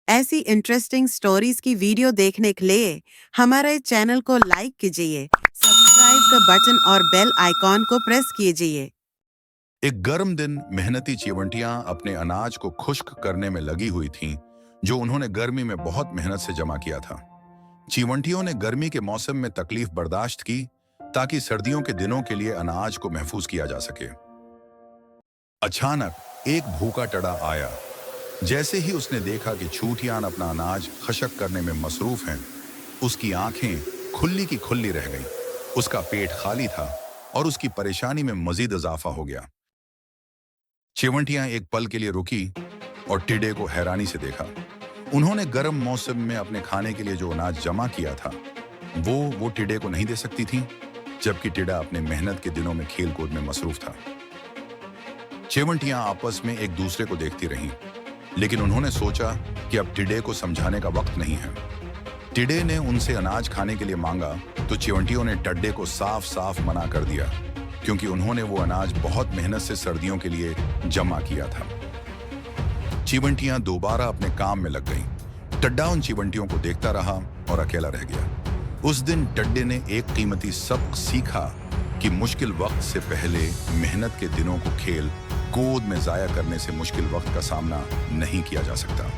ऐसी interesting stories की video देखने के लिए हमारे चैनल को लाइक कीजिए, सब्सक्राइब का बटन और बेल आइकॉन को प्रेस कीजिए। एक गर्म दिन मेहनती चीवंटियां अपने अनाज को खुश्क करने में लगी हुई थीं, जो उन्होंने गर्मी में बहुत मेहनत से जमा किया था। चीवंटियों ने गर्मी के मौसम में तकलीफ बर्दाश्त की ताकि सर्दियों के दिनों के लिए अनाज को महफूज किया जा सके। अचानक एक भूखा टड़ा आया। जैसे ही उसने देखा कि छूटियान अपना अनाज खशक करने में मसरूफ हैं, उसकी आंखें खुली की खुली रह गईं। उसका पेट खाली था और उसकी परेशानी में मजीद इजाफा हो गया। चिवंटियां एक पल के लिए रुकी और टिड्डे को हैरानी से देखा। उन्होंने गर्म मौसम में अपने खाने के लिए जो अनाज जमा किया था वो टिड्डे को नहीं दे सकती थी, जबकि टिड्डा अपने मेहनत के दिनों में खेल कूद में मसरूफ था। चिवंटियां आपस में एक दूसरे को देखती रहीं, लेकिन उन्होंने सोचा कि अब टिड्डे को समझाने का वक्त नहीं है। टिड्डे ने उनसे अनाज खाने के लिए मांगा तो चिवंटियों ने टड्डे को साफ साफ मना कर दिया, क्योंकि उन्होंने वो अनाज बहुत मेहनत से सर्दियों के लिए जमा किया था। चिवंटियां दोबारा अपने काम में लग गईं। टड्डा उन चिवंटियों को देखता रहा और अकेला रह गया। उस दिन टड्डे ने एक कीमती सबक सीखा कि मुश्किल वक्त से पहले मेहनत के दिनों को खेल कूद में जाया करने से मुश्किल वक्त का सामना नहीं किया जा सकता।